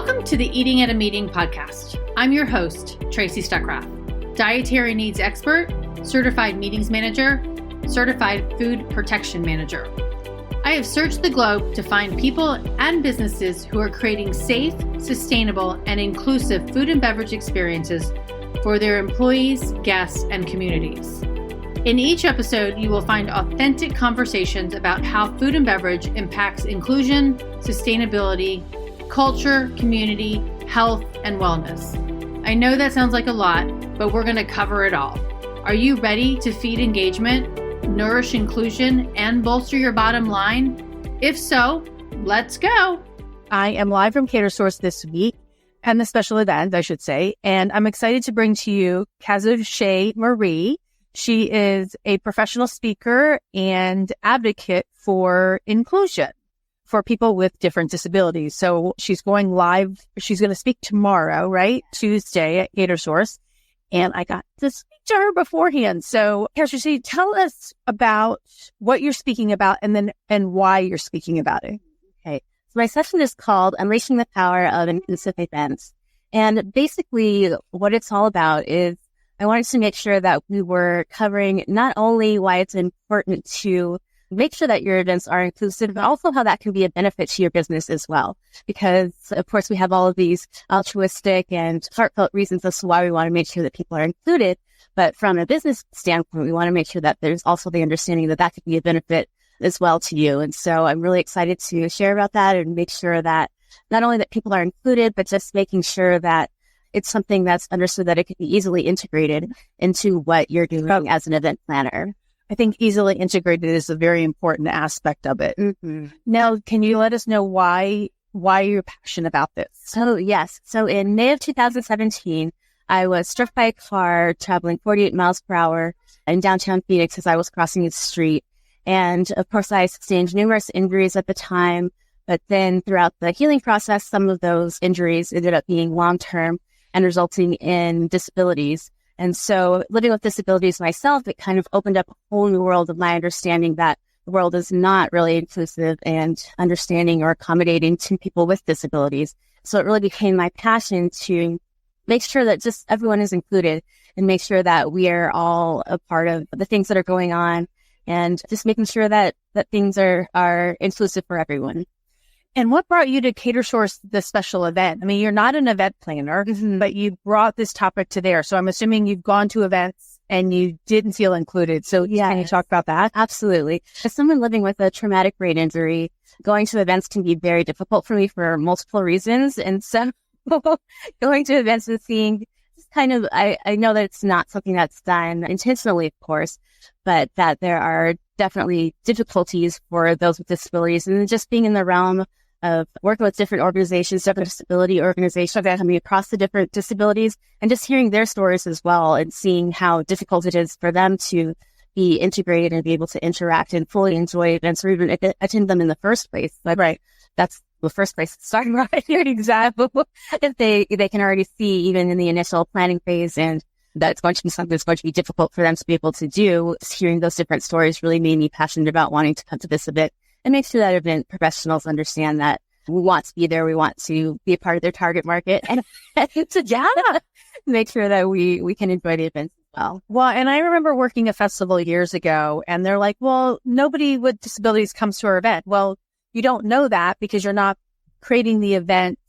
Welcome to the Eating at a Meeting podcast. I'm your host, Tracy Stuckrath, dietary needs expert, certified meetings manager, certified food protection manager. I have searched the globe to find people and businesses who are creating safe, sustainable, and inclusive food and beverage experiences for their employees, guests, and communities. In each episode, you will find authentic conversations about how food and beverage impacts inclusion, sustainability, culture, community, health, and wellness. I know that sounds like a lot, but we're going to cover it all. Are you ready to feed engagement, nourish inclusion, and bolster your bottom line? If so, let's go. I am live from Catersource this week, and the special event, I should say, and I'm excited to bring to you Cazoshay Marie. She is a professional speaker and advocate for inclusion for people with different disabilities. So she's going live. She's going to speak tomorrow, right? Tuesday at Catersource. And I got to speak to her beforehand. So Cazoshay, tell us about what you're speaking about and why you're speaking about it. Okay. So my session is called Unleashing the Power of Inclusive Events. And basically what it's all about is I wanted to make sure that we were covering not only why it's important to make sure that your events are inclusive, but also how that can be a benefit to your business as well. Because, of course, we have all of these altruistic and heartfelt reasons as to why we want to make sure that people are included. But from a business standpoint, we want to make sure that there's also the understanding that that could be a benefit as well to you. And so I'm really excited to share about that and make sure that not only that people are included, but just making sure that it's something that's understood that it can be easily integrated into what you're doing as an event planner. I think easily integrated is a very important aspect of it. Mm-hmm. Now, can you let us know why you're passionate about this? So, yes. So in May of 2017, I was struck by a car traveling 48 miles per hour in downtown Phoenix as I was crossing the street. And of course, I sustained numerous injuries at the time. But then throughout the healing process, some of those injuries ended up being long-term and resulting in disabilities. And so living with disabilities myself, it kind of opened up a whole new world of my understanding that the world is not really inclusive and understanding or accommodating to people with disabilities. So it really became my passion to make sure that just everyone is included and make sure that we are all a part of the things that are going on and just making sure that things are inclusive for everyone. And what brought you to Catersource, the special event? I mean, you're not an event planner, but you brought this topic to there. So I'm assuming you've gone to events and you didn't feel included. So Can you talk about that? Absolutely. As someone living with a traumatic brain injury, going to events can be very difficult for me for multiple reasons. And so going to events and seeing kind of, I know that it's not something that's done intentionally, of course, but that there are definitely difficulties for those with disabilities, and just being in the realm of working with different organizations, different disability organizations coming across the different disabilities, and just hearing their stories as well and seeing how difficult it is for them to be integrated and be able to interact and fully enjoy events or even attend them in the first place. But right. That's the first place to start, right? Exactly. If they can already see even in the initial planning phase and that it's going to be something that's going to be difficult for them to be able to do. Just hearing those different stories really made me passionate about wanting to come to this event and make sure that event professionals understand that we want to be there. We want to be a part of their target market and to make sure that we can enjoy the events as well. Well, and I remember working a festival years ago and they're like, well, nobody with disabilities comes to our event. Well, you don't know that because you're not creating the event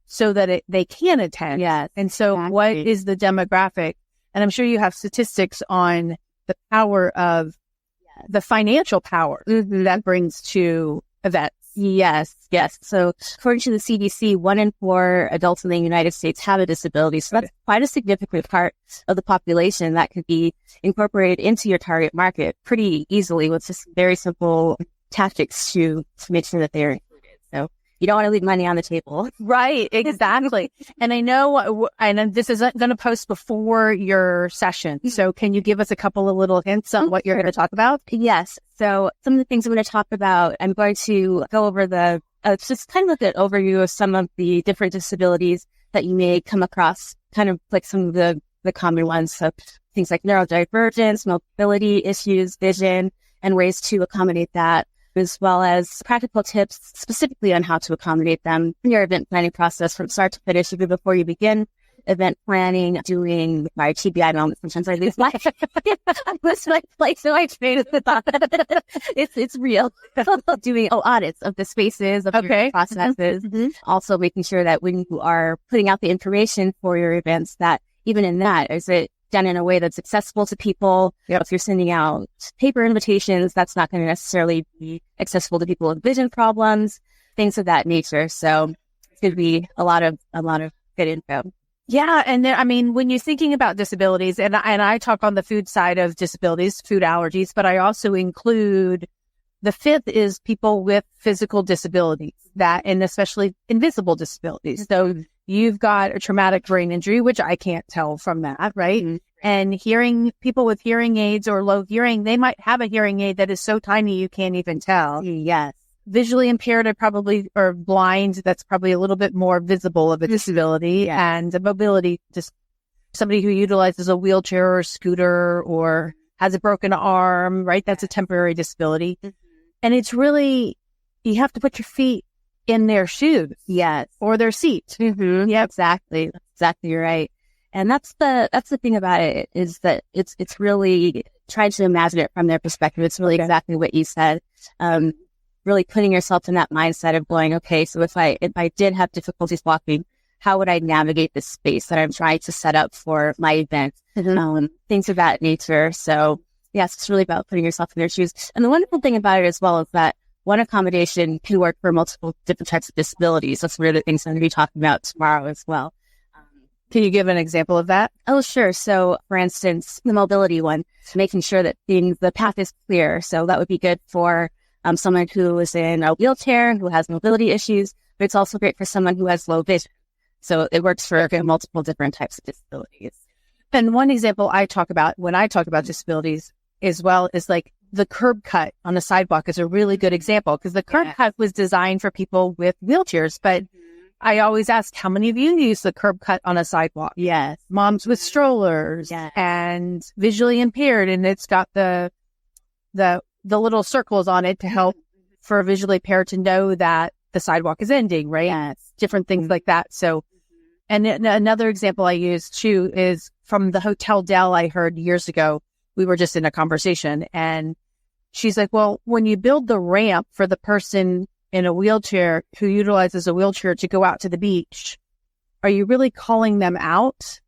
so that they can attend. Yes. And so exactly. What is the demographic? And I'm sure you have statistics on the power of the financial power that brings to events. Yes. So according to the CDC, 1 in 4 adults in the United States have a disability. So that's quite a significant part of the population that could be incorporated into your target market pretty easily with just very simple tactics to make sure that they're included. So you don't want to leave money on the table. Right, exactly. And I know, and this is going to post before your session. So can you give us a couple of little hints on what you're going to talk about? Yes. So some of the things I'm going to talk about, I'm going to go over just kind of look at overview of some of the different disabilities that you may come across, kind of like some of the common ones. So things like neurodivergence, mobility issues, vision, and ways to accommodate that. as well as practical tips specifically on how to accommodate them in your event planning process from start to finish, even before you begin event planning, doing my TBI moment. Sometimes I lose my, I lose my place, so I train with the thought. It's real. Doing audits of the spaces, of your processes. Also making sure that when you are putting out the information for your events, that even in that, is it done in a way that's accessible to people? If you're sending out paper invitations, that's not going to necessarily be accessible to people with vision problems, things of that nature. So it could be a lot of good info. Yeah. And then, I mean, when you're thinking about disabilities, and I talk on the food side of disabilities, food allergies, but I also include the fifth is people with physical disabilities, and especially invisible disabilities. So you've got a traumatic brain injury, which I can't tell from that, right? And people with hearing aids or low hearing, they might have a hearing aid that is so tiny you can't even tell. Yes. Visually impaired or blind, that's probably a little bit more visible of a disability. And a mobility, just somebody who utilizes a wheelchair or a scooter or has a broken arm, right? That's a temporary disability. And it's really, you have to put your feet in their shoes. Yes. Or their seat. Yeah, exactly. That's exactly right. And that's the thing about it, is that it's really trying to imagine it from their perspective. It's really exactly what you said. Really putting yourself in that mindset of going, okay, so if I did have difficulties walking, how would I navigate this space that I'm trying to set up for my event? Things of that nature. So yes, it's really about putting yourself in their shoes. And the wonderful thing about it as well is that one accommodation can work for multiple different types of disabilities. That's one of the things I'm going to be talking about tomorrow as well. Can you give an example of that? Oh, sure. So for instance, the mobility one, making sure that the path is clear. So that would be good for someone who is in a wheelchair, who has mobility issues, but it's also great for someone who has low vision. So it works for multiple different types of disabilities. And one example I talk about when I talk about disabilities as well is like the curb cut on a sidewalk is a really good example, because the curb cut was designed for people with wheelchairs. But I always ask, how many of you use the curb cut on a sidewalk? Yes. Moms with strollers and visually impaired. And it's got the little circles on it to help for a visually impaired to know that the sidewalk is ending, right? Yes. Different things like that. So, and another example I use too is from the Hotel Del I heard years ago. We were just in a conversation and she's like, well, when you build the ramp for the person in a wheelchair who utilizes a wheelchair to go out to the beach, are you really calling them out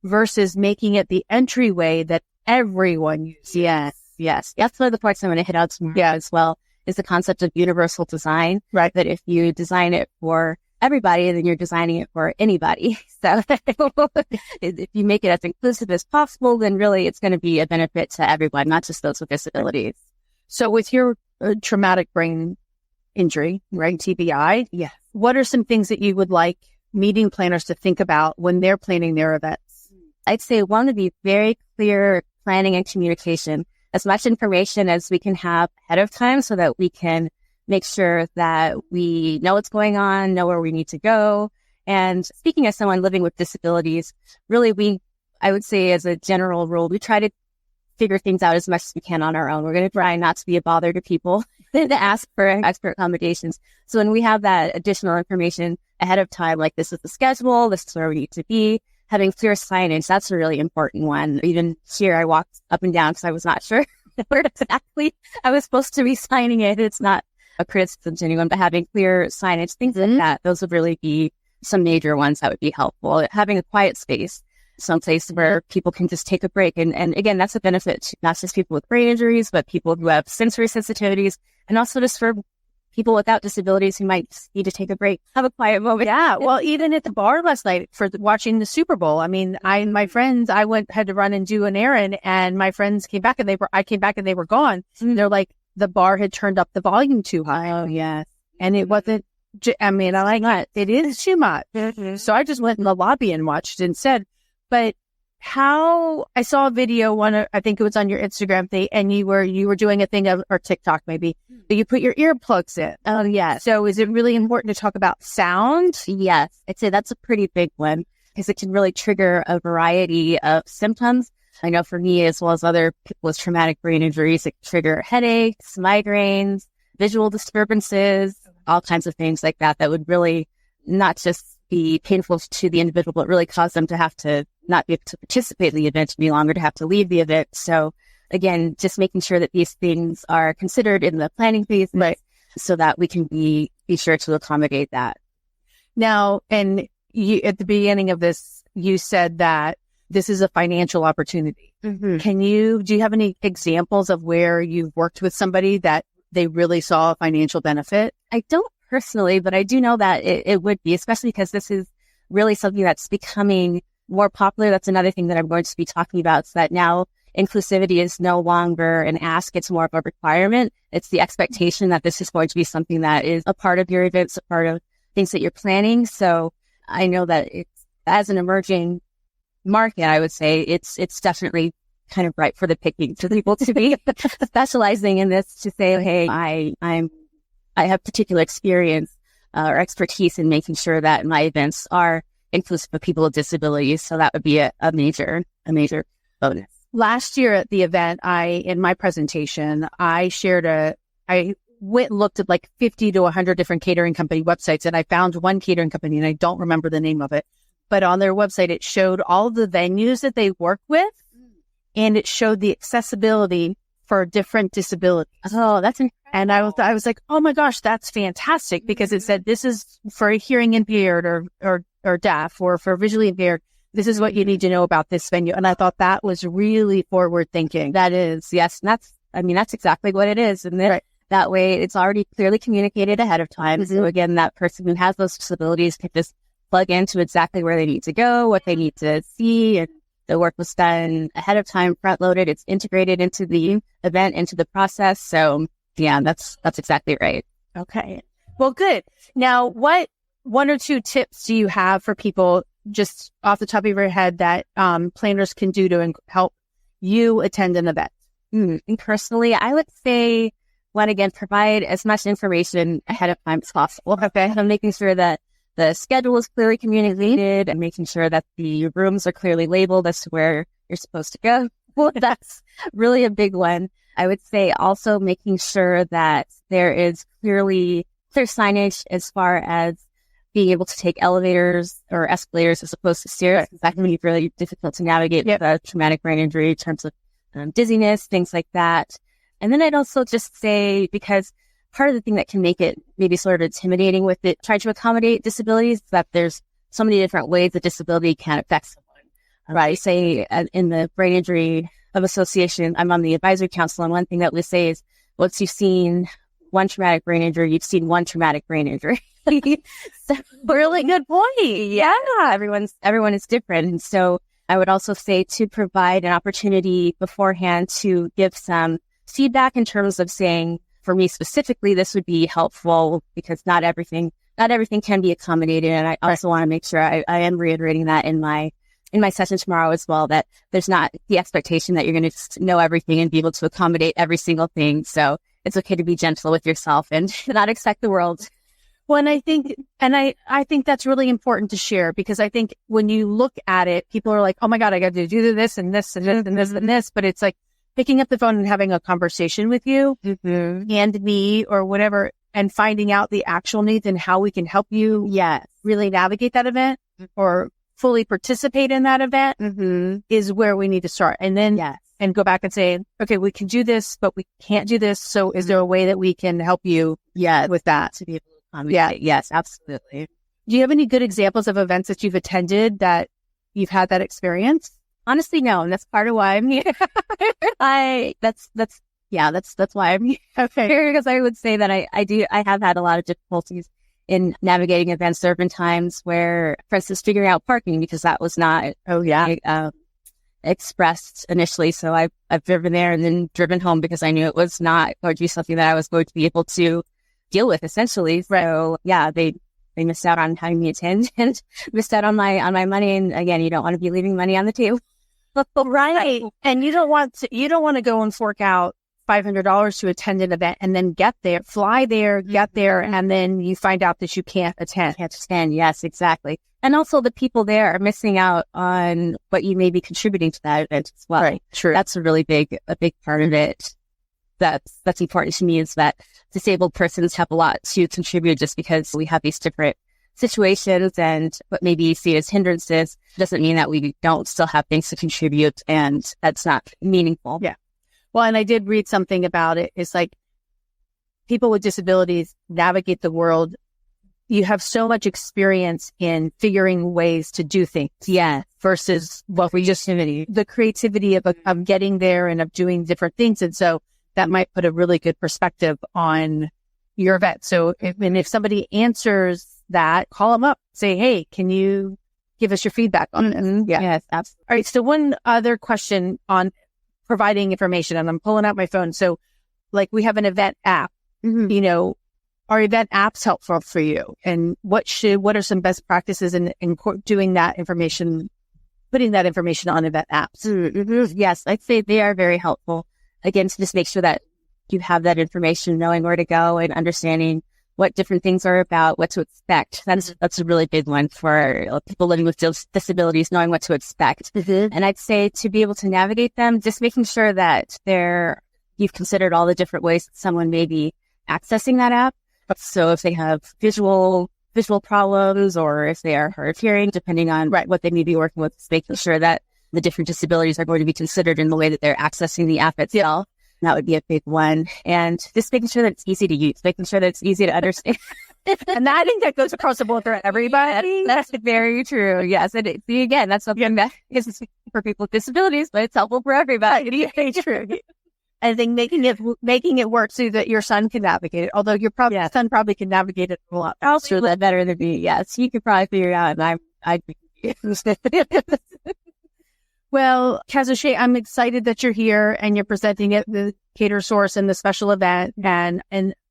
versus making it the entryway that everyone uses? Yes. That's one of the parts I'm going to hit out tomorrow as well, is the concept of universal design. Right. That if you design it for everybody, then you're designing it for anybody. So if you make it as inclusive as possible, then really it's going to be a benefit to everyone, not just those with disabilities. So with your traumatic brain injury, right, TBI, what are some things that you would like meeting planners to think about when they're planning their events? I'd say one would be very clear planning and communication. As much information as we can have ahead of time so that we can make sure that we know what's going on, know where we need to go. And speaking as someone living with disabilities, really I would say as a general rule, we try to figure things out as much as we can on our own. We're going to try not to be a bother to people and to ask for expert accommodations. So when we have that additional information ahead of time, like this is the schedule, this is where we need to be, having clear signage, that's a really important one. Even here, I walked up and down because I was not sure where exactly I was supposed to be signing it. It's not a criticism to anyone, but having clear signage, things like that, those would really be some major ones that would be helpful. Having a quiet space, someplace where people can just take a break. And again, that's a benefit to not just people with brain injuries, but people who have sensory sensitivities, and also just for people without disabilities who might need to take a break, have a quiet moment. Yeah. Well, even at the bar last night for watching the Super Bowl, I mean, my friends, had to run and do an errand, and my friends came back and I came back and they were gone. They're like, the bar had turned up the volume too high. Oh, yes. And it wasn't, I mean, I like that. It is too much. So I just went in the lobby and watched instead. But I saw a video, I think it was on your Instagram thing, and you were doing a thing or TikTok maybe, but you put your earplugs in. Oh, yeah. So is it really important to talk about sound? Yes. I'd say that's a pretty big one because it can really trigger a variety of symptoms. I know for me, as well as other people with traumatic brain injuries, it can trigger headaches, migraines, visual disturbances, all kinds of things like that would really not just be painful to the individual, but really cause them to have to not be able to participate in the event any longer, to have to leave the event. So again, just making sure that these things are considered in the planning phase, right, so that we can be sure to accommodate that. Now, and you, at the beginning of this, you said that this is a financial opportunity. Mm-hmm. Do you have any examples of where you've worked with somebody that they really saw a financial benefit? I don't personally, but I do know that it would be, especially because this is really something that's becoming more popular. That's another thing that I'm going to be talking about, is that now inclusivity is no longer an ask, it's more of a requirement. It's the expectation that this is going to be something that is a part of your events, a part of things that you're planning. So I know that it's, as an emerging market, I would say it's definitely kind of ripe for the picking for people to be specializing in this, to say, hey, I have particular experience or expertise in making sure that my events are inclusive of people with disabilities. So that would be a major bonus. Last year at the event, in my presentation, I went and looked at like 50 to 100 different catering company websites, and I found one catering company, and I don't remember the name of it, but on their website, it showed all the venues that they work with, and it showed the accessibility for different disabilities. Oh, that's incredible. And I was like, oh my gosh, that's fantastic, because it said this is for hearing impaired or deaf, or for visually impaired. This is what you need to know about this venue. And I thought that was really forward thinking. That is, yes. And that's exactly what it is. And then that way it's already clearly communicated ahead of time. Mm-hmm. So again, that person who has those disabilities can just plug into exactly where they need to go, what they need to see. And the work was done ahead of time, front loaded. It's integrated into the event, into the process. So yeah, that's exactly right. Okay. Well, good. Now, what one or two tips do you have for people, just off the top of your head, that planners can do to help you attend an event? And personally, I would say, one, again, provide as much information ahead of time as possible. Okay. So making sure that the schedule is clearly communicated, and making sure that the rooms are clearly labeled as to where you're supposed to go. Well, that's really a big one. I would say also making sure that there is clear signage as far as being able to take elevators or escalators as opposed to stairs. That can be really difficult to navigate with a traumatic brain injury in terms of dizziness, things like that. And then I'd also just say, because part of the thing that can make it maybe sort of intimidating with it, trying to accommodate disabilities, is that there's so many different ways that disability can affect someone. Right? Say in the Brain Injury of Association, I'm on the advisory council, and one thing that we say is, once you've seen one traumatic brain injury, you've seen one traumatic brain injury. So, really good point. Yeah, everyone is different. And so I would also say to provide an opportunity beforehand to give some feedback in terms of saying, for me specifically, this would be helpful because not everything can be accommodated. And I also want to make sure I am reiterating that in my session tomorrow as well, that there's not the expectation that you're going to just know everything and be able to accommodate every single thing. So it's okay to be gentle with yourself and not expect the world. Well, and I think that's really important to share, because I think when you look at it, people are like, oh my God, I got to do this and this and this and this and this. But it's like picking up the phone and having a conversation with you and me or whatever, and finding out the actual needs and how we can help you really navigate that event or fully participate in that event is where we need to start. And then and go back and say, okay, we can do this, but we can't do this. So is there a way that we can help you with that? To be able yes, absolutely. Do you have any good examples of events that you've attended that you've had that experience? Honestly, no. And that's part of why I'm here. That's why I'm here. Okay. Because I would say that I have had a lot of difficulties in navigating events. There have been times where, for instance, figuring out parking, because that was not, expressed initially. So I've driven there and then driven home because I knew it was not going to be something that I was going to be able to deal with, essentially. So they missed out on having me attend and missed out on my money. And again, you don't want to be leaving money on the table. Right. And you don't want to go and fork out $500 to attend an event and then fly there, get there, and then you find out that you can't attend. Yes, exactly. And also the people there are missing out on what you may be contributing to that event as well. Right. True. That's a big part of it. that's important to me is that disabled persons have a lot to contribute just because we have these different situations and what maybe you see as hindrances doesn't mean that we don't still have things to contribute, and that's not meaningful. Yeah. Well, and I did read something about it. It's like people with disabilities navigate the world. You have so much experience in figuring ways to do things. Yeah. Versus what we just, the creativity of getting there and of doing different things. And so that might put a really good perspective on your event. So if somebody answers that, call them up, say, hey, can you give us your feedback on this? Yeah. Yes, absolutely. All right. So one other question on providing information, and I'm pulling out my phone. So like we have an event app, are event apps helpful for you? And what are some best practices in doing that information, putting that information on event apps? Yes, I'd say they are very helpful. Again, to just make sure that you have that information, knowing where to go and understanding what different things are about, what to expect. That's a really big one for people living with disabilities, knowing what to expect. And I'd say to be able to navigate them, just making sure that you've considered all the different ways that someone may be accessing that app. So if they have visual problems or if they are hard of hearing, depending on what they may be working with, making sure that the different disabilities are going to be considered in the way that they're accessing the app itself. That would be a big one. And just making sure that it's easy to use, making sure that it's easy to understand. And I think that goes across the board for everybody. That's very true. Yes. And again, that's something that is for people with disabilities, but it's helpful for everybody. It's true. I think making it work so that your son can navigate it. Although your son probably can navigate it a lot. I'll sure that better than me. Yes. You could probably figure it out. And I'd be Well, Cazoshay, I'm excited that you're here and you're presenting at the Catersource and the special event and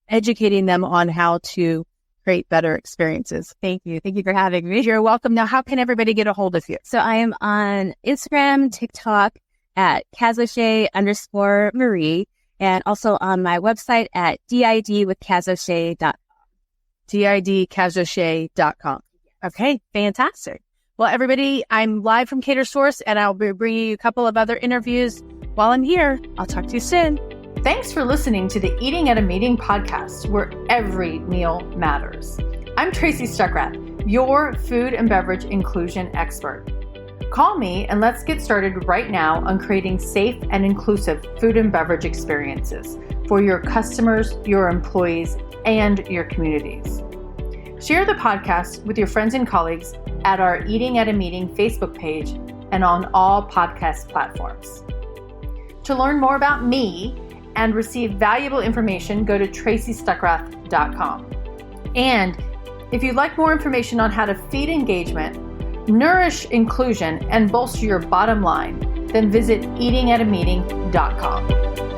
educating them on how to create better experiences. Thank you. Thank you for having me. You're welcome. Now, how can everybody get a hold of you? So I am on Instagram, TikTok at Cazoshay_Marie, and also on my website at didwithcazoshay.com. didcazoshay.com. Okay, fantastic. Well, everybody, I'm live from Catersource, and I'll be bringing you a couple of other interviews while I'm here. I'll talk to you soon. Thanks for listening to the Eating at a Meeting podcast, where every meal matters. I'm Tracy Stuckrath, your food and beverage inclusion expert. Call me and let's get started right now on creating safe and inclusive food and beverage experiences for your customers, your employees, and your communities. Share the podcast with your friends and colleagues at our Eating at a Meeting Facebook page and on all podcast platforms. To learn more about me and receive valuable information, go to tracystuckrath.com. And if you'd like more information on how to feed engagement, nourish inclusion, and bolster your bottom line, then visit eatingatameeting.com.